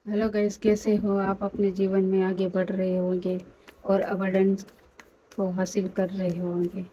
Hello guys, कैसे हो आप? अपने जीवन में आगे बढ़ रहे होंगे और अबंडेंस को हासिल कर रहे होंगे।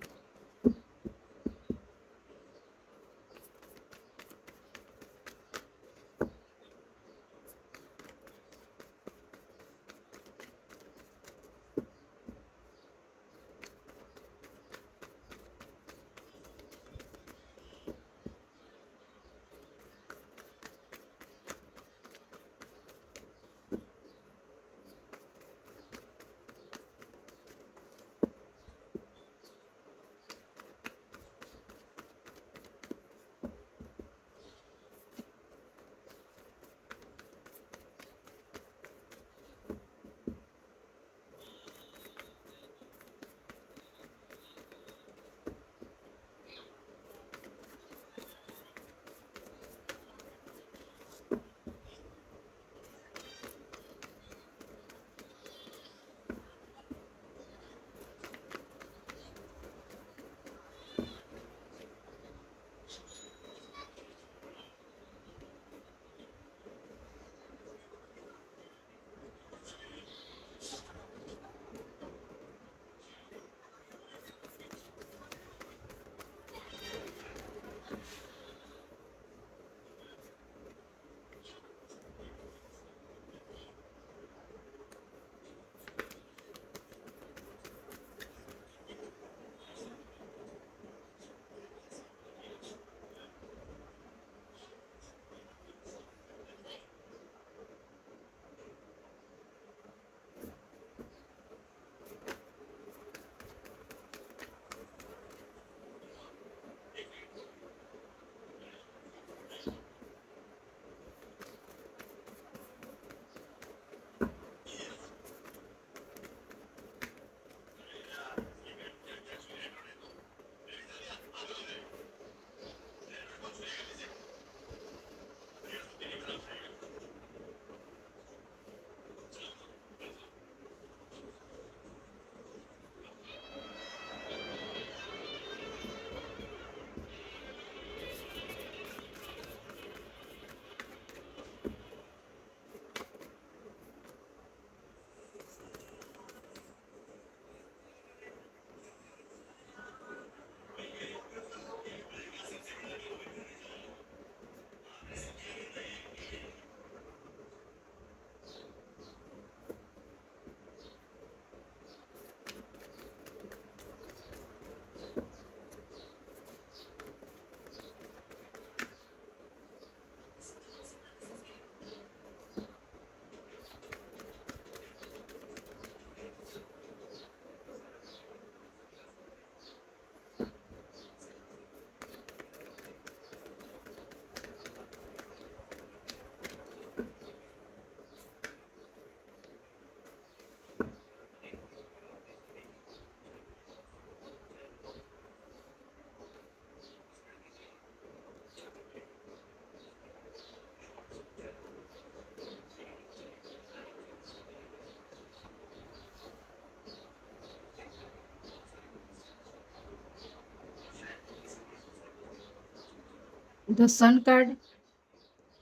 The Sun card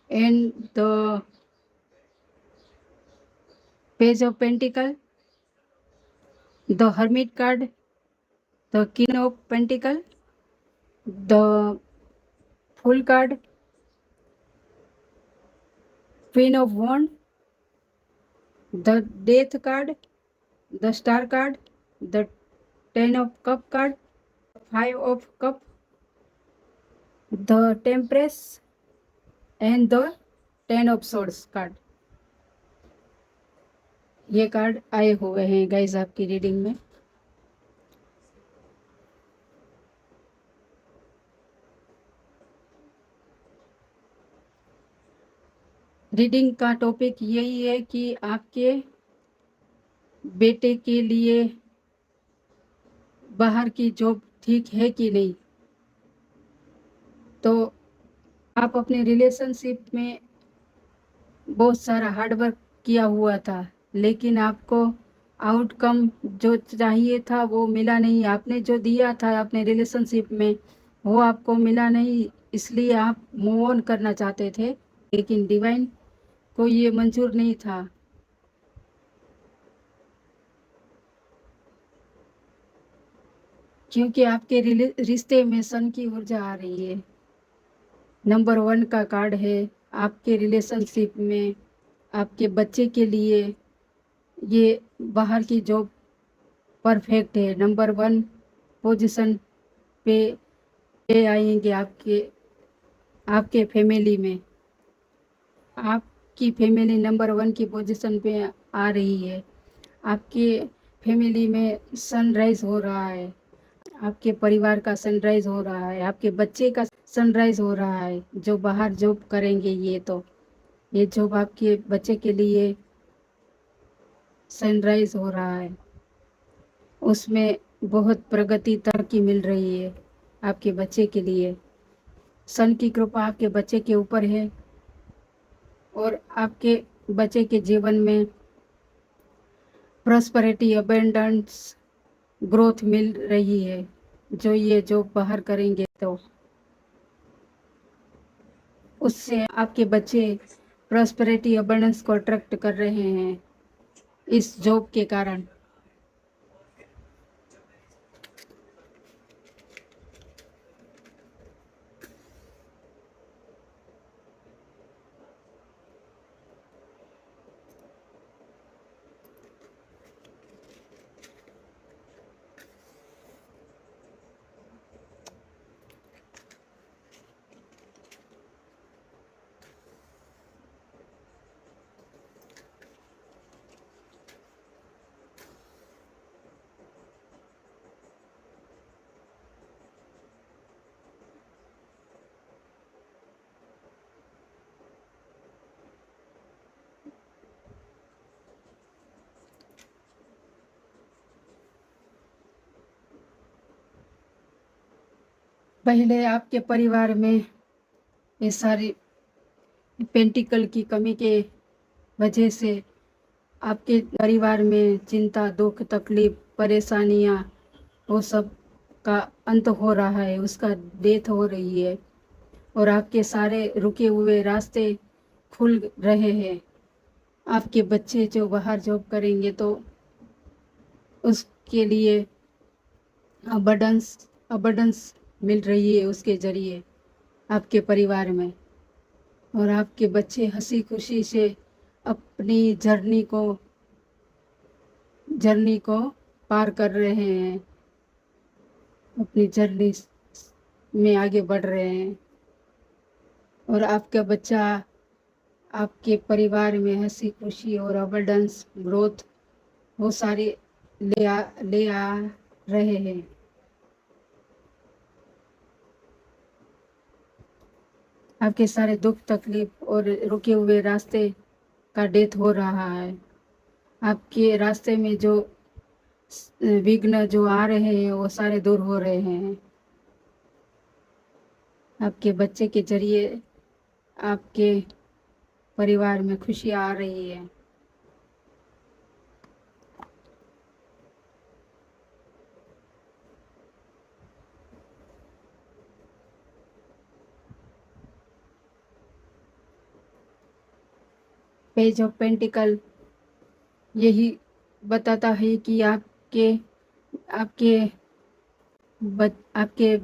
and the Page of Pentacle, the Hermit card, the King of Pentacle, the Fool card, Queen of Wand, the Death card, the Star card, the Ten of Cup card, Five of Cup, the Tempress and the Ten of Swords card। ये card आए हुए हैं guys आपकी reading में। Reading का topic यही है कि आपके बेटे के लिए बाहर की जॉब ठीक है कि नहीं। तो आप अपने रिलेशनशिप में बहुत सारा हार्ड वर्क किया हुआ था, लेकिन आपको आउटकम जो चाहिए था वो मिला नहीं। आपने जो दिया था अपने रिलेशनशिप में वो आपको मिला नहीं, इसलिए आप मूव ऑन करना चाहते थे। लेकिन डिवाइन को ये मंजूर नहीं था, क्योंकि आपके रिश्ते में सन की ऊर्जा आ रही है। नंबर 1 का कार्ड है आपके रिलेशनशिप में। आपके बच्चे के लिए ये बाहर की जॉब परफेक्ट है। नंबर 1 पोजीशन पे आएंगे आपके फैमिली में। आपकी फैमिली नंबर 1 की पोजीशन पे आ रही है। आपके फैमिली में सनराइज हो रहा है। आपके परिवार का सनराइज हो रहा है। आपके बच्चे का सनराइज हो रहा है। जो बाहर जॉब करेंगे ये जॉब आपके बच्चे के लिए सनराइज हो रहा है। उसमें बहुत प्रगति तरक्की मिल रही है आपके बच्चे के लिए। सन की कृपा आपके बच्चे के ऊपर है और आपके बच्चे के जीवन में प्रॉस्पेरिटी, अबेंडेंस, ग्रोथ मिल रही है। जो ये जॉब बाहर करेंगे तो उससे आपके बच्चे प्रॉस्पेरिटी, अबेंडेंस को अट्रैक्ट कर रहे हैं इस जॉब के कारण। पहले आपके परिवार में ये सारी पेंटिकल की कमी के वजह से आपके परिवार में चिंता, दुख, तकलीफ, परेशानियां, वो सब का अंत हो रहा है, उसका डेथ हो रही है और आपके सारे रुके हुए रास्ते खुल रहे हैं। आपके बच्चे जो बाहर जॉब करेंगे तो उसके लिए अबंडेंस मिल रही है उसके जरिए आपके परिवार में। और आपके बच्चे हंसी खुशी से अपनी जर्नी को पार कर रहे हैं, अपनी जर्नी में आगे बढ़ रहे हैं। और आपका बच्चा आपके परिवार में हंसी खुशी और अबंडेंस, ग्रोथ वो सारे ले आ रहे हैं। आपके सारे दुख, तकलीफ और रुके हुए रास्ते का डेथ हो रहा है। आपके रास्ते में जो विघ्न जो आ रहे हैं वो सारे दूर हो रहे हैं। आपके बच्चे के जरिए आपके परिवार में खुशी आ रही है। पेज ऑफ पेंटिकल यही बताता है कि आपके आपके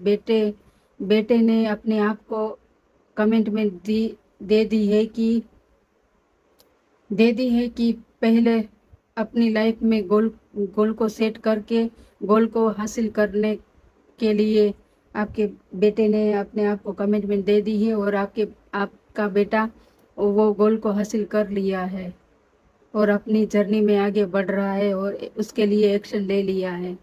बेटे ने अपने आप को कमेंट में दे दी है कि पहले अपनी लाइफ में गोल को सेट करके गोल को हासिल करने के लिए आपके बेटे ने अपने आप को कमिटमेंट दे दी है और आपका बेटा वो गोल को हासिल कर लिया है और अपनी जर्नी में आगे बढ़ रहा है और उसके लिए एक्शन ले लिया है।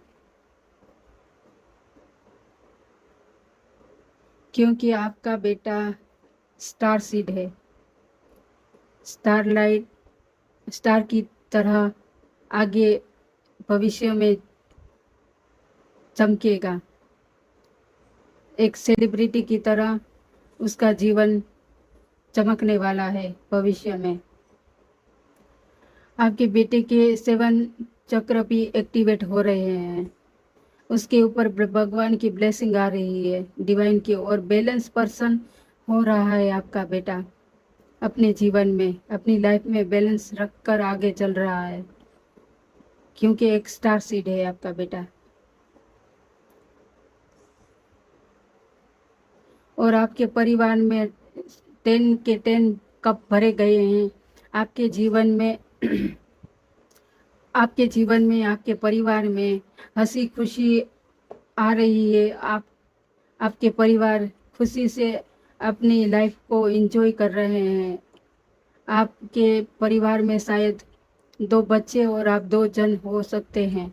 क्योंकि आपका बेटा स्टार सीड है, स्टार की तरह आगे भविष्य में चमकेगा। एक सेलिब्रिटी की तरह उसका जीवन चमकने वाला है भविष्य में। आपके बेटे के 7 चक्र भी एक्टिवेट हो रहे हैं। उसके ऊपर भगवान की ब्लेसिंग आ रही है, डिवाइन की, और बैलेंस पर्सन हो रहा है आपका बेटा। अपने जीवन में, अपनी लाइफ में बैलेंस रख कर आगे चल रहा है, क्योंकि एक स्टार सीड है आपका बेटा। और आपके परिवार में 10 के 10 कप भरे गए हैं आपके जीवन में। आपके जीवन में, आपके परिवार में हंसी खुशी आ रही है। आपके परिवार खुशी से अपनी लाइफ को एंजॉय कर रहे हैं। आपके परिवार में शायद 2 बच्चे और आप 2 जन हो सकते हैं।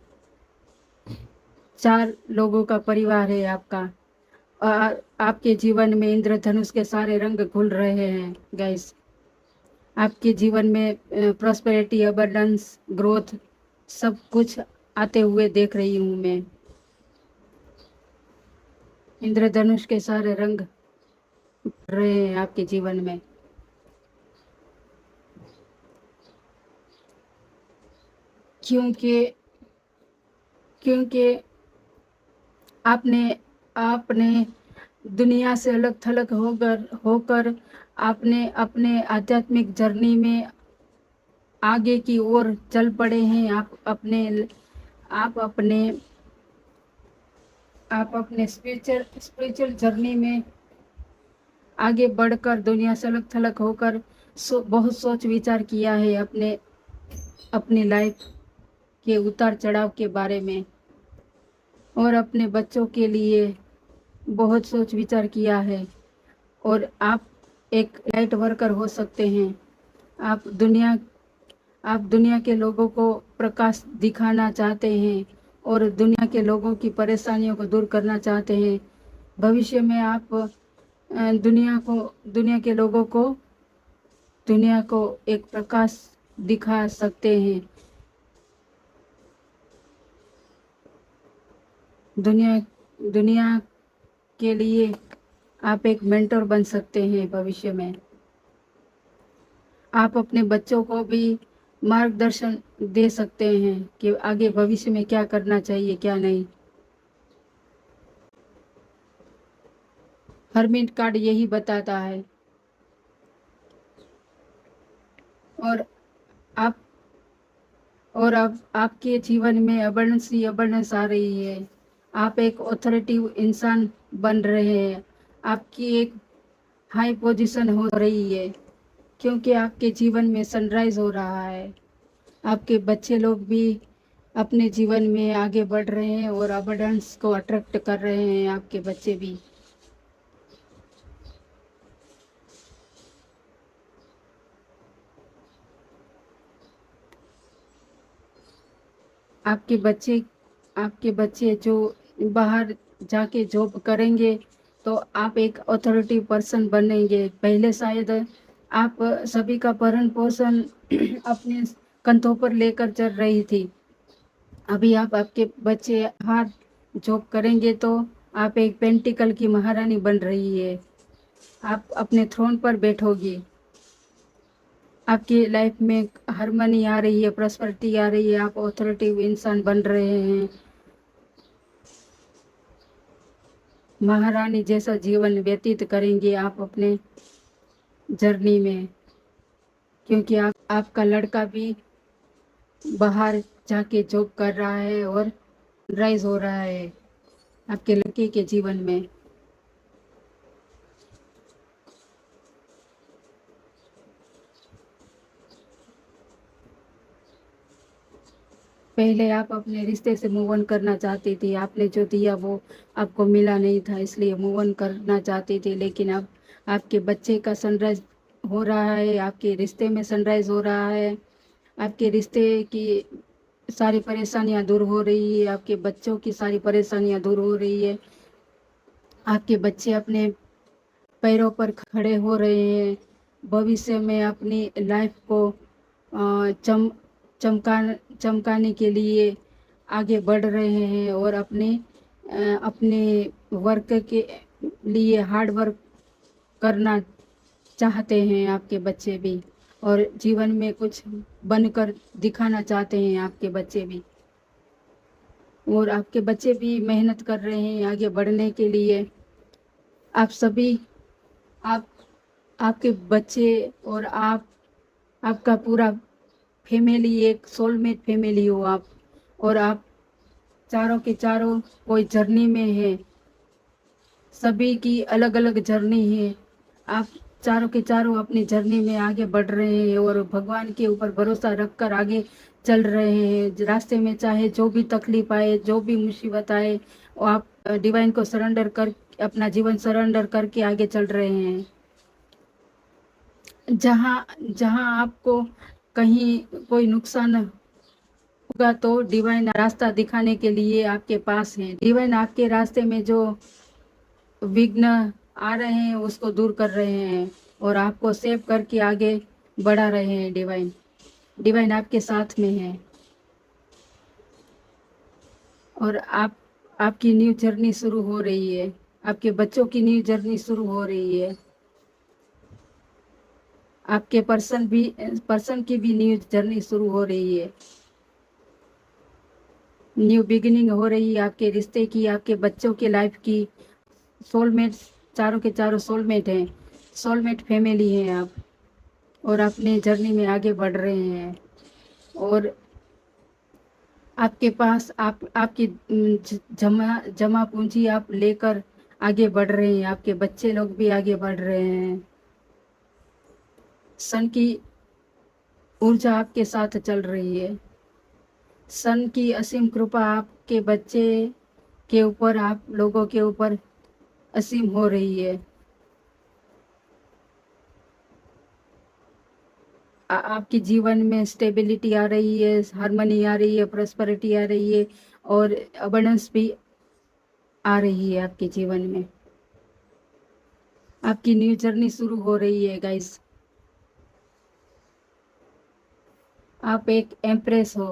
4 लोगों का परिवार है आपका। और आपके जीवन में इंद्रधनुष के सारे रंग घुल रहे हैं गाइस। आपके जीवन में प्रॉस्पेरिटी, अबंडेंस, ग्रोथ सब कुछ आते हुए देख रही हूँ मैं। इंद्रधनुष के सारे रंग रहे हैं आपके जीवन में। क्योंकि आपने दुनिया से अलग थलग होकर आपने अपने आध्यात्मिक जर्नी में आगे की ओर चल पड़े हैं। आप अपने स्पिरिचुअल जर्नी में आगे बढ़कर दुनिया से अलग थलग होकर बहुत सोच विचार किया है अपनी लाइफ के उतार चढ़ाव के बारे में, और अपने बच्चों के लिए बहुत सोच विचार किया है। और आप एक लाइट वर्कर हो सकते हैं। आप दुनिया के लोगों को प्रकाश दिखाना चाहते हैं और दुनिया के लोगों की परेशानियों को दूर करना चाहते हैं। भविष्य में आप दुनिया के लोगों को दुनिया को एक प्रकाश दिखा सकते हैं। दुनिया के लिए आप एक मेंटर बन सकते हैं भविष्य में। आप अपने बच्चों को भी मार्गदर्शन दे सकते हैं कि आगे भविष्य में क्या करना चाहिए, क्या नहीं। हर्मिट कार्ड यही बताता है। और अब आपके जीवन में अबंडेंस आ रही है। आप एक ऑथोरिटिव इंसान बन रहे हैं। आपकी एक हाई पोजीशन हो रही है, क्योंकि आपके जीवन में सनराइज हो रहा है। आपके बच्चे लोग भी अपने जीवन में आगे बढ़ रहे हैं और अबंडेंस को अट्रैक्ट कर रहे हैं। आपके बच्चे भी आपके बच्चे जो बाहर जाके जॉब करेंगे तो आप एक अथॉरिटी पर्सन बनेंगे। पहले शायद आप सभी का भरण पोषण अपने कंधों पर लेकर चल रही थी। अभी आपके बच्चे बाहर जॉब करेंगे तो आप एक पेंटिकल की महारानी बन रही है। आप अपने थ्रोन पर बैठोगी। आपकी लाइफ में हार्मनी आ रही है, प्रॉस्पेरिटी आ रही है। आप ऑथोरिटिव इंसान बन रहे हैं। महारानी जैसा जीवन व्यतीत करेंगे आप अपने जर्नी में, क्योंकि आपका लड़का भी बाहर जाके जॉब कर रहा है और राइज हो रहा है आपके लड़के के जीवन में। पहले आप अपने रिश्ते से मूव ऑन करना चाहती थी। आपने जो दिया वो आपको मिला नहीं था, इसलिए मूव ऑन करना चाहती थी। लेकिन अब आपके बच्चे का सनराइज हो रहा है, आपके रिश्ते में सनराइज हो रहा है। आपके रिश्ते की सारी परेशानियां दूर हो रही है। आपके बच्चों की सारी परेशानियां दूर हो रही है। आपके बच्चे अपने पैरों पर खड़े हो रहे हैं। भविष्य में अपनी लाइफ को चमकाने के लिए आगे बढ़ रहे हैं और अपने वर्क के लिए हार्ड वर्क करना चाहते हैं आपके बच्चे भी, और जीवन में कुछ बनकर दिखाना चाहते हैं आपके बच्चे भी। और आपके बच्चे भी मेहनत कर रहे हैं आगे बढ़ने के लिए। आप आपके बच्चे और आपका पूरा फैमिली एक सोलमेट फैमिली हो आप, और आप चारों के चारों कोई जर्नी में है, सभी की अलग अलग जर्नी है। आप चारों के चारों अपनी जर्नी में आगे बढ़ रहे हैं और भगवान के ऊपर भरोसा रखकर आगे चल रहे हैं। रास्ते में चाहे जो भी तकलीफ आए, जो भी मुसीबत आए, वो आप डिवाइन को सरेंडर कर अपना जीवन सरेंडर करके आगे चल रहे हैं। जहाँ जहाँ आपको कहीं कोई नुकसान होगा तो डिवाइन रास्ता दिखाने के लिए आपके पास है। डिवाइन आपके रास्ते में जो विघ्न आ रहे हैं उसको दूर कर रहे हैं और आपको सेव करके आगे बढ़ा रहे हैं। डिवाइन डिवाइन आपके साथ में है और आपकी न्यू जर्नी शुरू हो रही है। आपके बच्चों की न्यू जर्नी शुरू हो रही है। आपके पर्सन की भी न्यू जर्नी शुरू हो रही है। न्यू बिगिनिंग हो रही है आपके रिश्ते की, आपके बच्चों के लाइफ की। सोलमेट, चारों के चारों सोलमेट हैं, सोलमेट फैमिली हैं आप, और अपने जर्नी में आगे बढ़ रहे हैं। और आपके पास आपकी जमा पूंजी आप लेकर आगे बढ़ रहे हैं। आपके बच्चे लोग भी आगे बढ़ रहे हैं। सन की ऊर्जा आपके साथ चल रही है। सन की असीम कृपा आपके बच्चे के ऊपर, आप लोगों के ऊपर असीम हो रही है। आपके जीवन में स्टेबिलिटी आ रही है, हार्मनी आ रही है, प्रॉस्पेरिटी आ रही है और अबंडेंस भी आ रही है आपके जीवन में। आपकी न्यू जर्नी शुरू हो रही है गाइस। आप एक एम्प्रेस हो।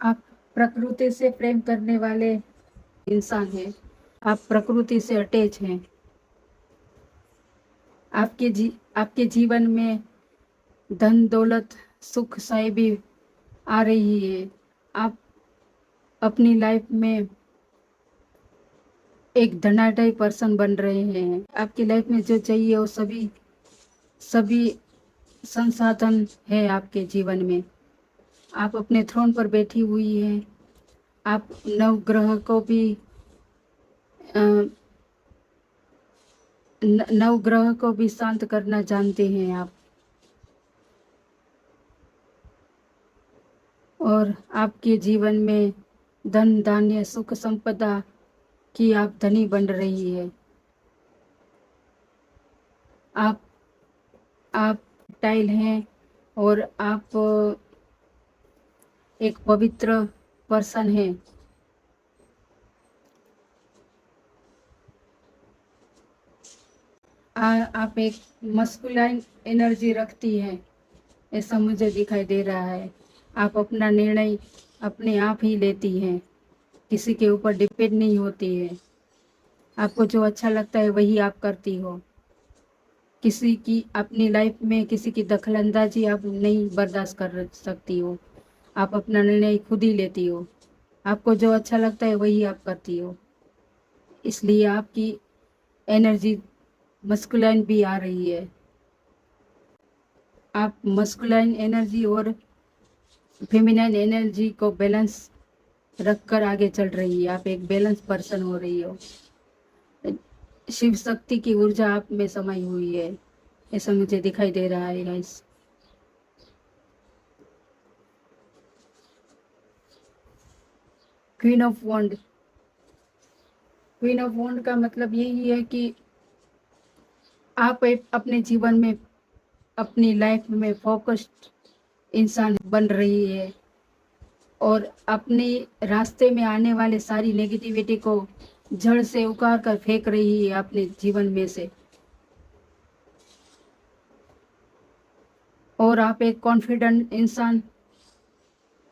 आप प्रकृति से प्रेम करने वाले इंसान हैं। आप प्रकृति से अटैच हैं। आपके जीवन में धन दौलत सुख साहिबी आ रही है। आप अपनी लाइफ में एक धनाढ्य पर्सन बन रहे हैं। आपकी लाइफ में जो चाहिए वो सभी संसाधन है आपके जीवन में। आप अपने थ्रोन पर बैठी हुई हैं। आप नवग्रह को भी नवग्रह को भी शांत करना जानते हैं आप, और आपके जीवन में धन धान्य सुख संपदा की आप धनी बन रही है। आप टाइल हैं और आप एक पवित्र पर्सन है। आप एक मस्कुलाइन एनर्जी रखती हैं, ऐसा मुझे दिखाई दे रहा है। आप अपना निर्णय अपने आप ही लेती हैं, किसी के ऊपर डिपेंड नहीं होती है। आपको जो अच्छा लगता है वही आप करती हो। किसी की अपनी लाइफ में किसी की दखलंदाजी आप नहीं बर्दाश्त कर सकती हो। आप अपना निर्णय खुद ही लेती हो। आपको जो अच्छा लगता है वही आप करती हो, इसलिए आपकी एनर्जी मस्कुलाइन भी आ रही है। आप मस्कुलाइन एनर्जी और फेमिनाइन एनर्जी को बैलेंस रखकर आगे चल रही है। आप एक बैलेंस पर्सन हो रही हो। शिव शक्ति की ऊर्जा आप में समाई हुई है, ऐसा मुझे दिखाई दे रहा है guys. Queen of wand, queen of wand का मतलब यही है कि आप अपने जीवन में अपनी लाइफ में फोकस्ड इंसान बन रही है और अपने रास्ते में आने वाले सारी नेगेटिविटी को जड़ से उखाड़ कर फेंक रही है अपने जीवन में से। और आप एक कॉन्फिडेंट इंसान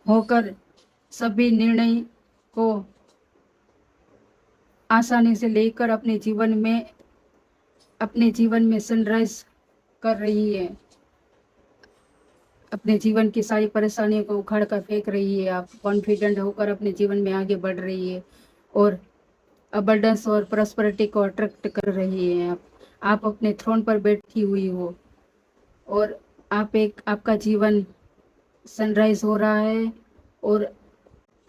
होकर सभी निर्णय को आसानी से लेकर अपने जीवन में सनराइज कर रही है। अपने जीवन की सारी परेशानियों को उखाड़ कर फेंक रही है। आप कॉन्फिडेंट होकर अपने जीवन में आगे बढ़ रही है और अबंडेंस और प्रॉस्पेरिटी को अट्रैक्ट कर रही है। आप अपने थ्रोन पर बैठी हुई हो और आपका जीवन सनराइज हो रहा है और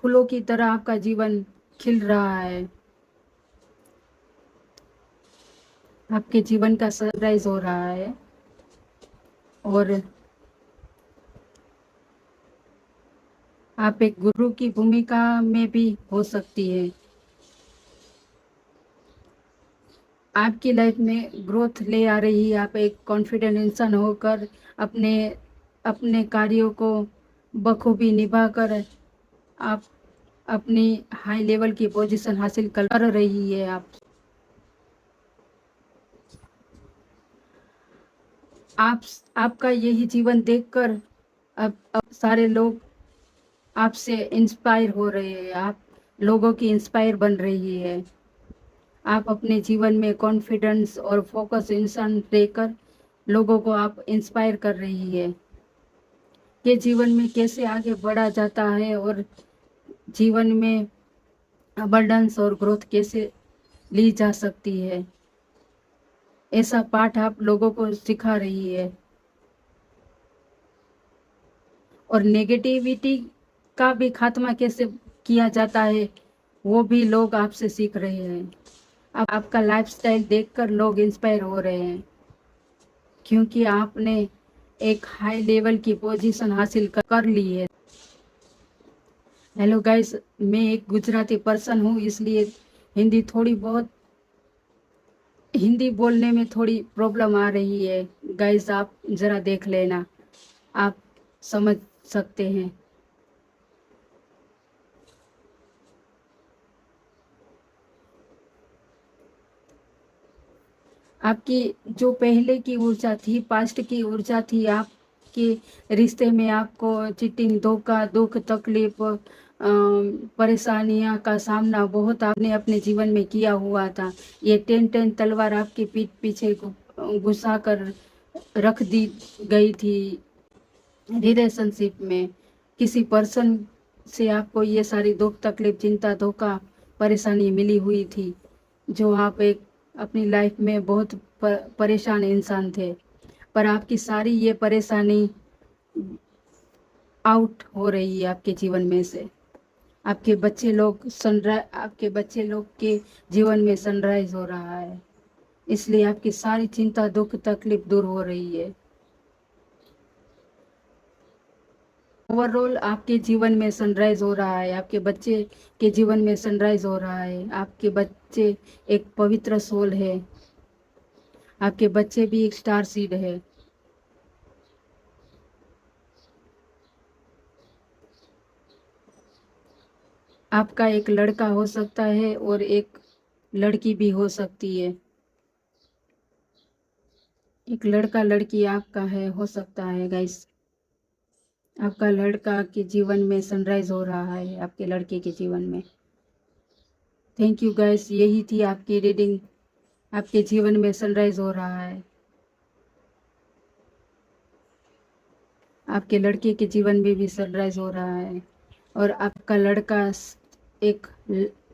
फूलों की तरह आपका जीवन खिल रहा है। आपके जीवन का सनराइज हो रहा है और आप एक गुरु की भूमिका में भी हो सकती है। आपकी लाइफ में ग्रोथ ले आ रही है। आप एक कॉन्फिडेंट इंसान होकर अपने कार्यों को बखूबी निभाकर आप अपनी हाई लेवल की पोजीशन हासिल कर रही है। आपका यही जीवन देखकर अब सारे लोग आपसे इंस्पायर हो रहे हैं। आप लोगों की इंस्पायर बन रही है। आप अपने जीवन में कॉन्फिडेंस और फोकस इंसान देकर लोगों को आप इंस्पायर कर रही है कि जीवन में कैसे आगे बढ़ा जाता है और जीवन में अबंडेंस और ग्रोथ कैसे ली जा सकती है। ऐसा पाठ आप लोगों को सिखा रही है और नेगेटिविटी का भी खात्मा कैसे किया जाता है वो भी लोग आपसे सीख रहे हैं। आपका लाइफस्टाइल देखकर लोग इंस्पायर हो रहे हैं क्योंकि आपने एक हाई लेवल की पोजीशन हासिल कर ली है। हेलो गाइस, मैं एक गुजराती पर्सन हूँ, इसलिए हिंदी बोलने में थोड़ी प्रॉब्लम आ रही है। गाइस आप ज़रा देख लेना, आप समझ सकते हैं। आपकी जो पहले की ऊर्जा थी, पास्ट की ऊर्जा थी, आपके रिश्ते में आपको चीटिंग, धोखा, दुख, तकलीफ, परेशानियां का सामना बहुत आपने अपने जीवन में किया हुआ था। ये 10 तलवार आपकी पीठ पीछे घुसा कर रख दी गई थी। रिलेशनशिप में किसी पर्सन से आपको ये सारी दुख, तकलीफ, चिंता, धोखा, परेशानी मिली हुई थी, जो आप एक अपनी लाइफ में बहुत परेशान इंसान थे। पर आपकी सारी ये परेशानी आउट हो रही है आपके जीवन में से। आपके बच्चे लोग के जीवन में सनराइज हो रहा है, इसलिए आपकी सारी चिंता, दुख, तकलीफ दूर हो रही है। ओवरऑल आपके जीवन में सनराइज हो रहा है, आपके बच्चे के जीवन में सनराइज हो रहा है। आपके बच्चे एक पवित्र सोल है, आपके बच्चे भी एक स्टार सीड है। आपका एक लड़का हो सकता है और एक लड़की भी हो सकती है। एक लड़का लड़की आपका हो सकता है गाइस। आपका लड़का के जीवन में सनराइज हो रहा है, आपके लड़के के जीवन में। थैंक यू गाइस, यही थी आपकी रीडिंग। आपके जीवन में सनराइज हो रहा है, आपके लड़के के जीवन में भी सनराइज हो रहा है और आपका लड़का एक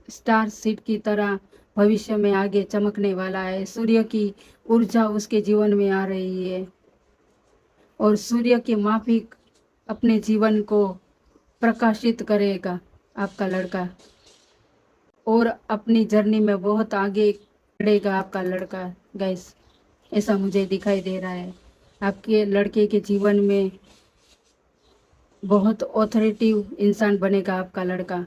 स्टार सीड की तरह भविष्य में आगे चमकने वाला है। सूर्य की ऊर्जा उसके जीवन में आ रही है और सूर्य के माफिक अपने जीवन को प्रकाशित करेगा आपका लड़का, और अपनी जर्नी में बहुत आगे बढ़ेगा आपका लड़का गाइस। ऐसा मुझे दिखाई दे रहा है। आपके लड़के के जीवन में बहुत ऑथोरिटिव इंसान बनेगा आपका लड़का।